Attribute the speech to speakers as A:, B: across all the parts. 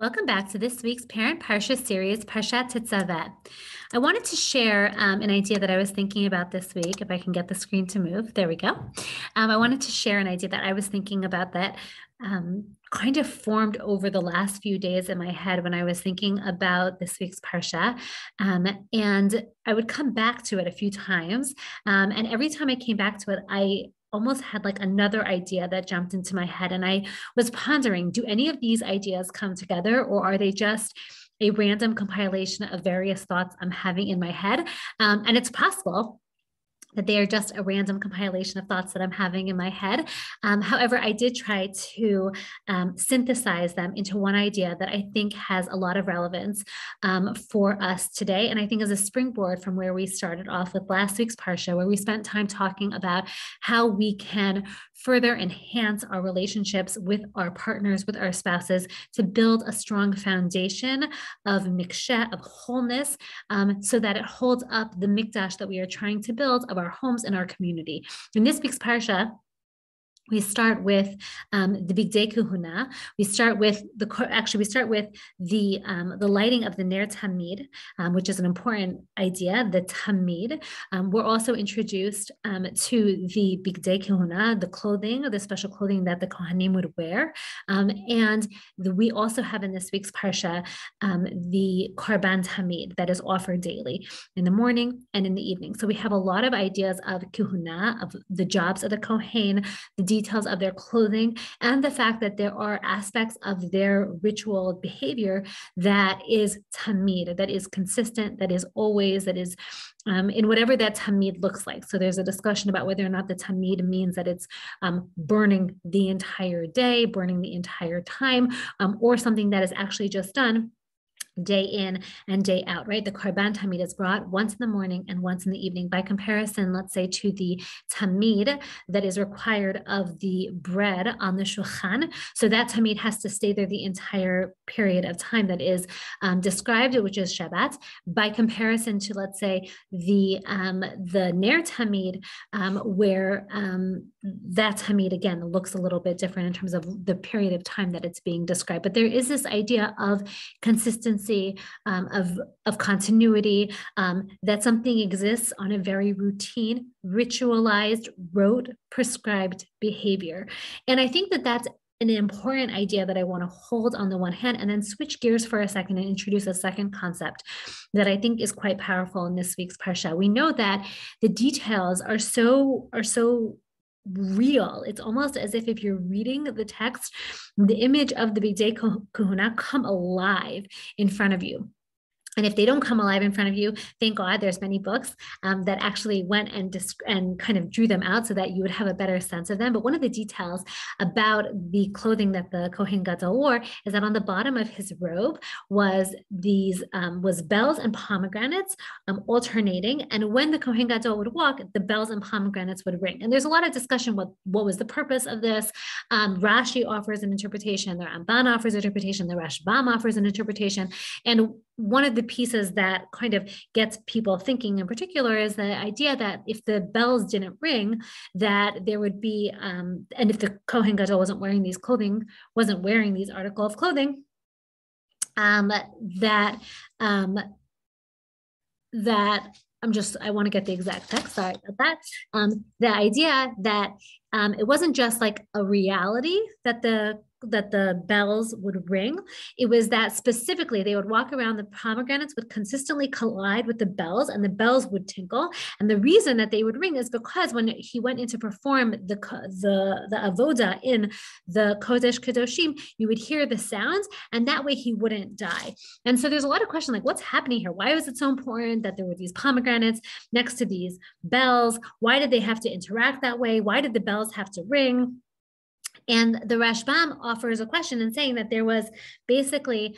A: Welcome back to this week's Parent Parsha series, Parsha Tetzaveh. I wanted to share an idea that I was thinking about this week, if I can get the screen to move. There we go. I wanted to share an idea that I was thinking about that kind of formed over the last few days in my head when I was thinking about this week's Parsha. And I would come back to it a few times. And every time I came back to it, I almost had like another idea that jumped into my head. And I was pondering, do any of these ideas come together, or are they just a random compilation of various thoughts I'm having in my head? And it's possible that they are just a random compilation of thoughts that I'm having in my head. However, I did try to synthesize them into one idea that I think has a lot of relevance for us today. And I think is a springboard from where we started off with last week's Parsha, where we spent time talking about how we can further enhance our relationships with our partners, with our spouses, to build a strong foundation of miksheh, of wholeness, so that it holds up the mikdash that we are trying to build of our homes and our community. In this week's Parsha, we start with the Bigdei Kahuna. We start with the lighting of the Ner Tamid, which is an important idea. The Tamid. We're also introduced to the Bigdei Kahuna, the clothing, the special clothing that the Kohanim would wear, we also have in this week's Parsha the Korban Tamid that is offered daily in the morning and in the evening. So we have a lot of ideas of Kahuna, of the jobs of the Kohen, the details of their clothing, and the fact that there are aspects of their ritual behavior that is tamid, that is consistent, that is always, that is in whatever that tamid looks like. So there's a discussion about whether or not the tamid means that it's burning the entire day, burning the entire time, or something that is actually just done day in and day out, right? The Korban Tamid is brought once in the morning and once in the evening. By comparison, let's say to the Tamid that is required of the bread on the Shulchan. So that Tamid has to stay there the entire period of time that is described, which is Shabbat. By comparison to, let's say, the Ner Tamid, where that Tamid, again, looks a little bit different in terms of the period of time that it's being described. But there is this idea of consistency, of continuity, that something exists on a very routine, ritualized, rote, prescribed behavior. And I think that that's an important idea that I want to hold on the one hand, and then switch gears for a second and introduce a second concept that I think is quite powerful in this week's Parsha. We know that the details are so real. It's almost as if you're reading the text, the image of the Bigdei Kahuna come alive in front of you. And if they don't come alive in front of you, thank God there's many books that actually went and kind of drew them out so that you would have a better sense of them. But one of the details about the clothing that the Kohen Gadol wore is that on the bottom of his robe was bells and pomegranates alternating. And when the Kohen Gadol would walk, the bells and pomegranates would ring. And there's a lot of discussion what was the purpose of this. Rashi offers an interpretation, the Ramban offers an interpretation, the Rashbam offers an interpretation. And one of the pieces that kind of gets people thinking in particular is the idea that if the bells didn't ring, that there would be, and if the Kohen Gadol wasn't wearing these article of clothing, that I want to get the exact text, sorry about that. The idea that it wasn't just like a reality that the bells would ring. It was that specifically they would walk around, the pomegranates would consistently collide with the bells and the bells would tinkle. And the reason that they would ring is because when he went in to perform the avoda in the Kodesh Kedoshim, you would hear the sounds, and that way he wouldn't die. And so there's a lot of questions like, what's happening here? Why was it so important that there were these pomegranates next to these bells? Why did they have to interact that way? Why did the bells have to ring? And the Rashbam offers a question in saying that there was basically,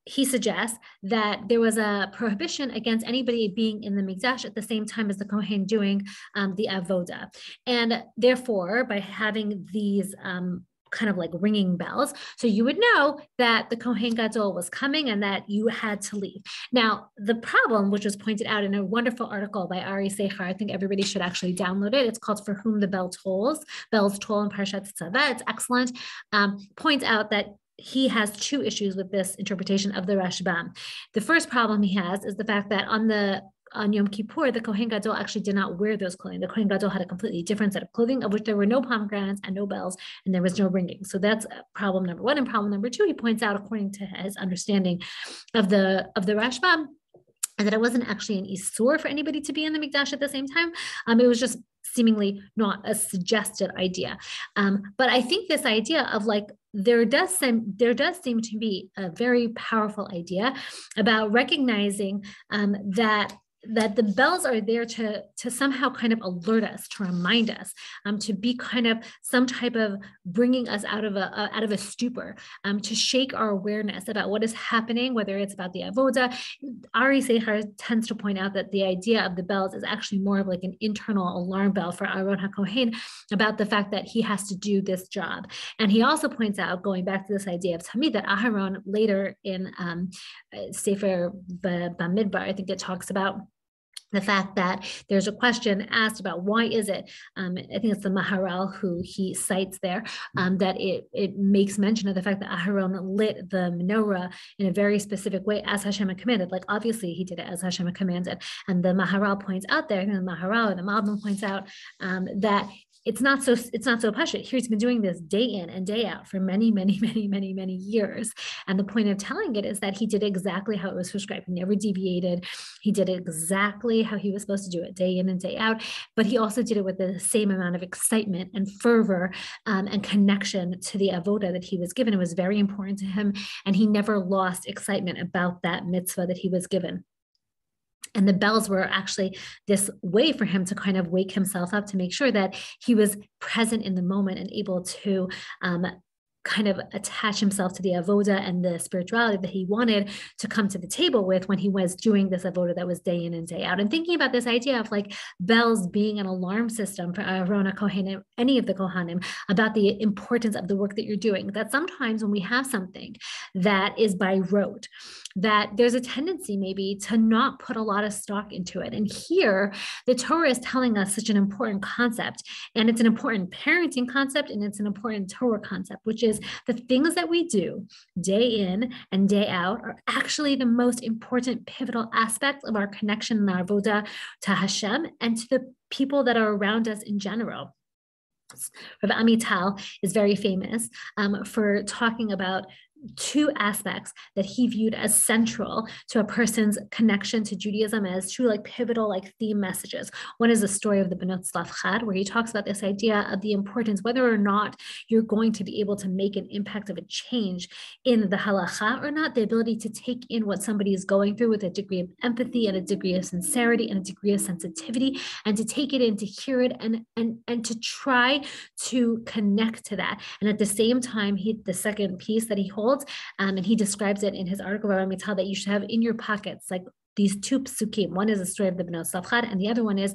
A: he suggests that there was a prohibition against anybody being in the Mikdash at the same time as the Kohen doing the Avoda. And therefore, by having these kind of like ringing bells, so you would know that the Kohen Gadol was coming and that you had to leave. Now, the problem, which was pointed out in a wonderful article by Ari Seichar, I think everybody should actually download it. It's called "For Whom the Bell Tolls," Bells Toll in Parshat Tetzaveh. It's excellent. Points out that he has two issues with this interpretation of the Rashbam. The first problem he has is the fact that on Yom Kippur, the Kohen Gadol actually did not wear those clothing. The Kohen Gadol had a completely different set of clothing, of which there were no pomegranates and no bells, and there was no ringing. So that's problem number one. And problem number two, he points out, according to his understanding of the Rashbam, and that it wasn't actually an isur for anybody to be in the mikdash at the same time. It was just seemingly not a suggested idea. But I think this idea of like, there does seem to be a very powerful idea about recognizing that the bells are there to somehow kind of alert us, to remind us, to be kind of some type of bringing us out of a stupor, to shake our awareness about what is happening, whether it's about the avoda. Ari Seichar tends to point out that the idea of the bells is actually more of like an internal alarm bell for Aaron HaKohen about the fact that he has to do this job. And he also points out, going back to this idea of Tamid, that Aharon later in Sefer Bamidbar, I think it talks about the fact that there's a question asked about why is it, I think it's the Maharal who he cites there, that it makes mention of the fact that Aharon lit the menorah in a very specific way as Hashem had commanded. Like obviously he did it as Hashem had commanded. And the Maharal points out there, and the Maharal or the Malbim points out that it's not so pashut. He's been doing this day in and day out for many years. And the point of telling it is that he did exactly how it was prescribed. He never deviated. He did exactly how he was supposed to do it, day in and day out. But he also did it with the same amount of excitement and fervor and connection to the avoda that he was given. It was very important to him. And he never lost excitement about that mitzvah that he was given. And the bells were actually this way for him to kind of wake himself up, to make sure that he was present in the moment and able to kind of attach himself to the avoda and the spirituality that he wanted to come to the table with when he was doing this avoda that was day in and day out. And thinking about this idea of like bells being an alarm system for Aaron HaKohen, any of the Kohanim, about the importance of the work that you're doing, that sometimes when we have something that is by rote, that there's a tendency maybe to not put a lot of stock into it. And here, the Torah is telling us such an important concept, and it's an important parenting concept, and it's an important Torah concept, which is the things that we do day in and day out are actually the most important pivotal aspects of our connection and our avoda to Hashem and to the people that are around us in general. Rabbi Amital is very famous for talking about two aspects that he viewed as central to a person's connection to Judaism as two like pivotal like theme messages. One is the story of the Benot Tzlaf, where he talks about this idea of the importance, whether or not you're going to be able to make an impact of a change in the halacha or not, the ability to take in what somebody is going through with a degree of empathy and a degree of sincerity and a degree of sensitivity, and to take it in, to hear it, and to try to connect to that. And at the same time, the second piece that he holds, and he describes it in his article about Mitzvah, that you should have in your pockets like these two psukim. One is the story of the Benot Tzlaf, and the other one is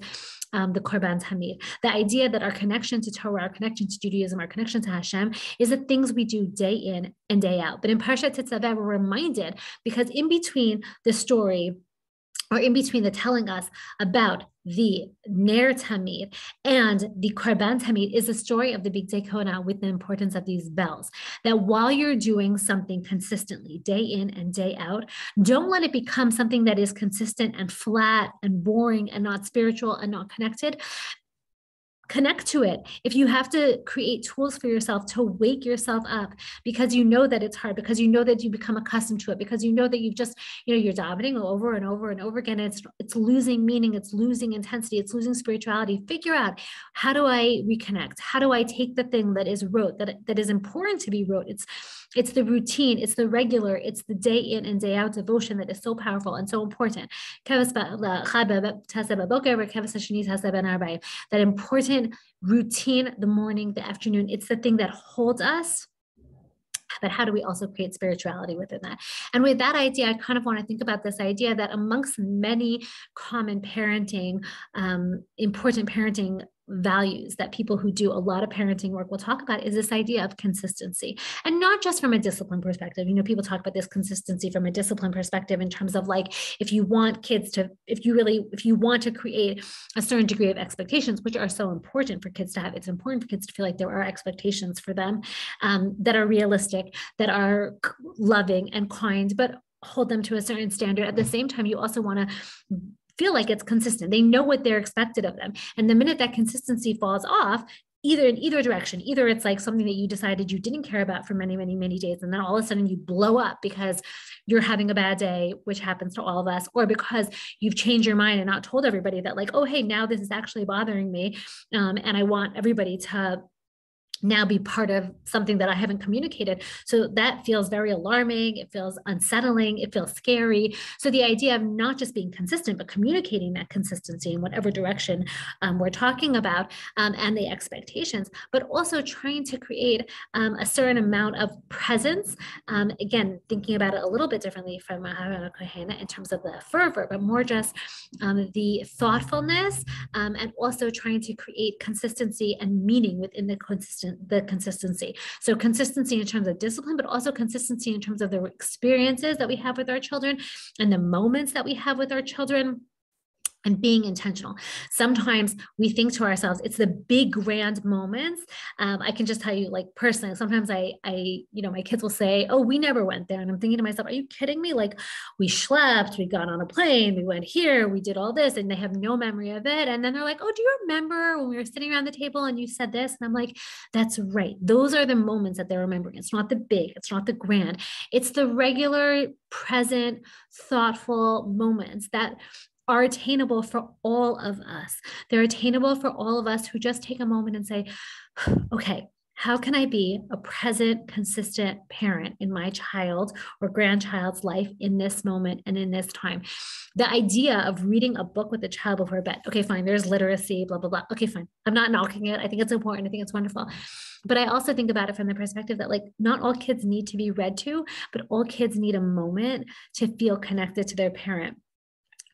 A: the Korban Tamid. The idea that our connection to Torah, our connection to Judaism, our connection to Hashem is the things we do day in and day out. But in Parsha Tetzaveh, we're reminded, because in between the story, or in between the telling us about the Ner Tamid and the Korban Tamid, is the story of the Bigdei Kehuna with the importance of these bells. That while you're doing something consistently, day in and day out, don't let it become something that is consistent and flat and boring and not spiritual and not connected. Connect to it. If you have to create tools for yourself to wake yourself up because you know that it's hard, because you know that you become accustomed to it, because you know that you've just, you're davening over and over and over again. It's losing meaning, it's losing intensity, it's losing spirituality. Figure out, how do I reconnect? How do I take the thing that is rote, that is important to be rote? It's the routine, it's the regular, it's the day in and day out devotion that is so powerful and so important. That important routine, the morning, the afternoon, it's the thing that holds us. But how do we also create spirituality within that? And with that idea, I kind of want to think about this idea that amongst many common parenting, important parenting values that people who do a lot of parenting work will talk about is this idea of consistency, and not just from a discipline perspective. People talk about this consistency from a discipline perspective in terms of like, if you want to create a certain degree of expectations, which are so important for kids to have. It's important for kids to feel like there are expectations for them that are realistic, that are loving and kind, but hold them to a certain standard. At the same time, you also want to feel like it's consistent. They know what they're expected of them. And the minute that consistency falls off, either in either direction, either it's like something that you decided you didn't care about for many, many, many days, and then all of a sudden you blow up because you're having a bad day, which happens to all of us, or because you've changed your mind and not told everybody that like, oh, hey, now this is actually bothering me. And I want everybody to now be part of something that I haven't communicated. So that feels very alarming. It feels unsettling. It feels scary. So the idea of not just being consistent, but communicating that consistency in whatever direction we're talking about, and the expectations, but also trying to create a certain amount of presence. Again, thinking about it a little bit differently from in terms of the fervor, but more just the thoughtfulness, and also trying to create consistency and meaning within the consistency. So consistency in terms of discipline, but also consistency in terms of the experiences that we have with our children and the moments that we have with our children. And being intentional. Sometimes we think to ourselves, it's the big grand moments. I can just tell you, like personally, sometimes my kids will say, "Oh, we never went there," and I'm thinking to myself, "Are you kidding me? Like, we schlepped, we got on a plane, we went here, we did all this," and they have no memory of it. And then they're like, "Oh, do you remember when we were sitting around the table and you said this?" And I'm like, "That's right. Those are the moments that they're remembering. It's not the big, it's not the grand. It's the regular, present, thoughtful moments that are attainable for all of us. They're attainable for all of us who just take a moment and say, okay, how can I be a present, consistent parent in my child or grandchild's life in this moment and in this time?" The idea of reading a book with a child before bed. Okay, fine. There's literacy, blah, blah, blah. Okay, fine. I'm not knocking it. I think it's important. I think it's wonderful. But I also think about it from the perspective that like not all kids need to be read to, but all kids need a moment to feel connected to their parent.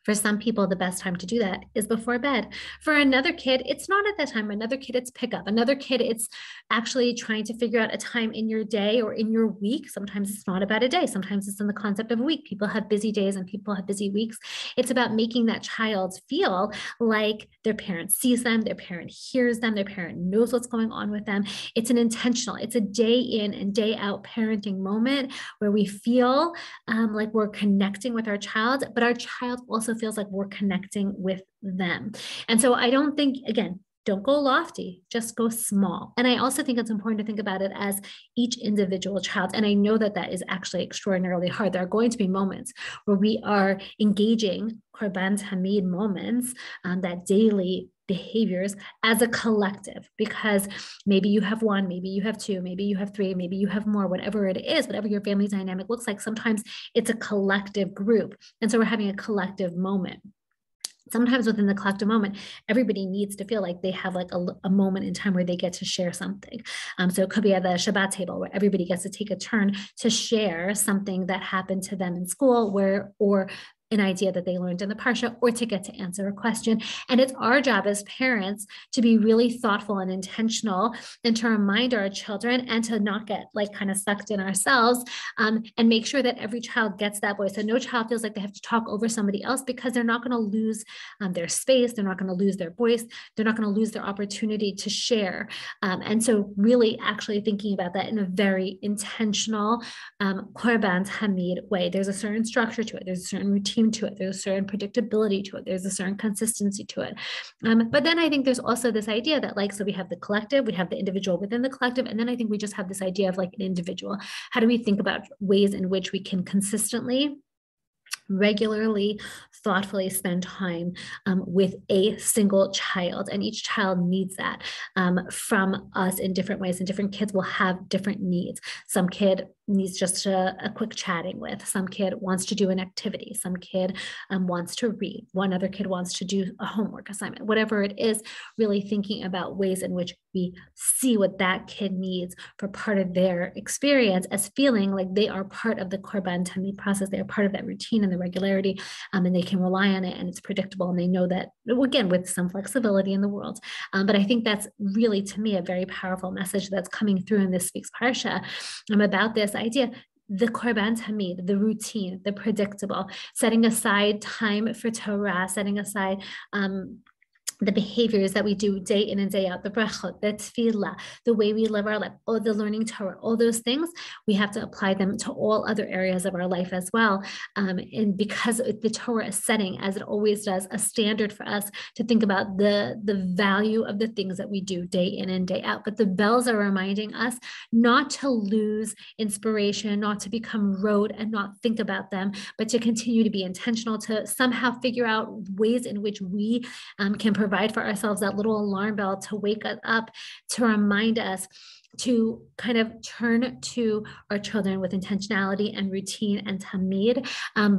A: For some people, the best time to do that is before bed. For another kid, it's not at that time. Another kid, it's pickup. Another kid, it's actually trying to figure out a time in your day or in your week. Sometimes it's not about a day. Sometimes it's in the concept of a week. People have busy days and people have busy weeks. It's about making that child feel like their parent sees them, their parent hears them, their parent knows what's going on with them. It's it's a day in and day out parenting moment where we feel like we're connecting with our child, but our child also feels like we're connecting with them. And so I don't think, again, don't go lofty, just go small. And I also think it's important to think about it as each individual child. And I know that that is actually extraordinarily hard. There are going to be moments where we are engaging Korban Tamid moments, that daily behaviors as a collective, because maybe you have one, maybe you have two, maybe you have three, maybe you have more, whatever it is, whatever your family dynamic looks like. Sometimes it's a collective group. And so we're having a collective moment. Sometimes within the collective moment, everybody needs to feel like they have like a moment in time where they get to share something. So it could be at the Shabbat table where everybody gets to take a turn to share something that happened to them in school, or an idea that they learned in the Parsha, or to get to answer a question. And it's our job as parents to be really thoughtful and intentional, and to remind our children and to not get like kind of sucked in ourselves, and make sure that every child gets that voice. So no child feels like they have to talk over somebody else, because they're not going to lose their space. They're not going to lose their voice. They're not going to lose their opportunity to share. And so really actually thinking about that in a very intentional Korban Tamid way. There's a certain structure to it. There's a certain routine to it. There's a certain predictability to it. There's a certain consistency to it. But then I think there's also this idea that like, so we have the collective, we have the individual within the collective. And then I think we just have this idea of like an individual. How do we think about ways in which we can consistently, regularly, thoughtfully spend time with a single child? And each child needs that from us in different ways, and different kids will have different needs. Some kid needs just a quick chatting with. Some kid wants to do an activity. Some kid wants to read. One other kid wants to do a homework assignment. Whatever it is, really thinking about ways in which we see what that kid needs for part of their experience as feeling like they are part of the Korban Tamid process. They are part of that routine and the regularity, and they can rely on it, and it's predictable, and they know that, again, with some flexibility in the world. But I think that's really, to me, a very powerful message that's coming through in this week's Parsha about this idea, the Korban Tamid, the routine, the predictable, setting aside time for Torah, setting aside the behaviors that we do day in and day out, the brachot, the tefillah, the way we live our life, all the learning Torah, all those things, we have to apply them to all other areas of our life as well. And because the Torah is setting, as it always does, a standard for us to think about the value of the things that we do day in and day out. But the bells are reminding us not to lose inspiration, not to become rote and not think about them, but to continue to be intentional, to somehow figure out ways in which we can provide for ourselves that little alarm bell to wake us up, to remind us to kind of turn to our children with intentionality and routine and tamid,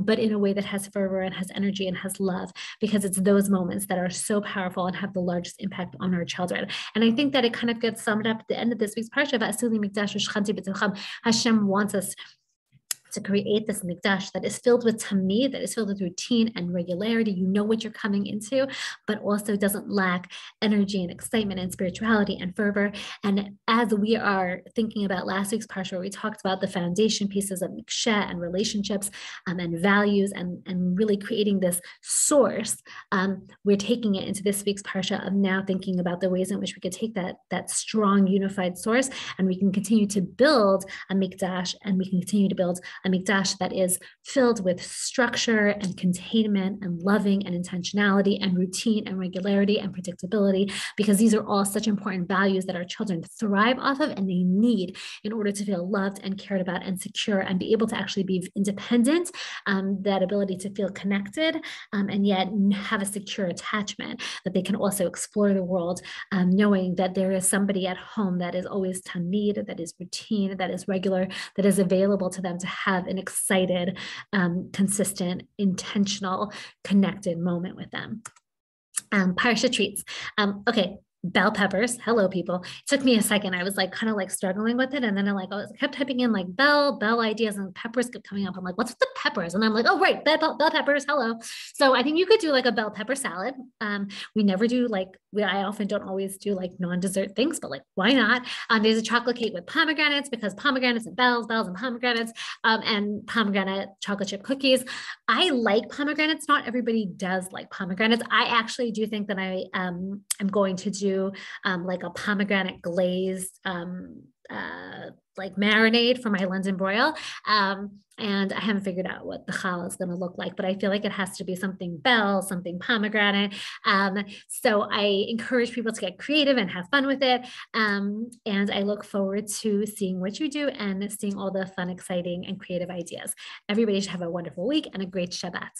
A: but in a way that has fervor and has energy and has love, because it's those moments that are so powerful and have the largest impact on our children. And I think that it kind of gets summed up at the end of this week's Parsha. Hashem wants us to create this mikdash that is filled with tamid, that is filled with routine and regularity. You know what you're coming into, but also doesn't lack energy and excitement and spirituality and fervor. And as we are thinking about last week's parsha, where we talked about the foundation pieces of miksheh and relationships and values and really creating this source, we're taking it into this week's parsha of now thinking about the ways in which we could take that strong unified source, and we can continue to build a mikdash, and we can continue to build a mikdash that is filled with structure and containment and loving and intentionality and routine and regularity and predictability, because these are all such important values that our children thrive off of and they need in order to feel loved and cared about and secure and be able to actually be independent, that ability to feel connected, and yet have a secure attachment, that they can also explore the world, knowing that there is somebody at home that is always tamid, that is routine, that is regular, that is available to them to have an excited, consistent, intentional, connected moment with them. Parsha treats. Okay. Bell peppers. Hello, people. It took me a second. I was like kind of like struggling with it. And then I kept typing in like bell ideas, and peppers kept coming up. I'm like, what's with the peppers? And I'm like, oh, right. Bell peppers. Hello. So I think you could do like a bell pepper salad. We never do I often don't always do like non-dessert things, but like, why not? There's a chocolate cake with pomegranates, because pomegranates and bells and pomegranates, and pomegranate chocolate chip cookies. I like pomegranates. Not everybody does like pomegranates. I actually do think that I am going to do like a pomegranate glazed like marinade for my London broil. And I haven't figured out what the challah is going to look like, but I feel like it has to be something bell, something pomegranate. So I encourage people to get creative and have fun with it. And I look forward to seeing what you do and seeing all the fun, exciting, and creative ideas. Everybody should have a wonderful week and a great Shabbat.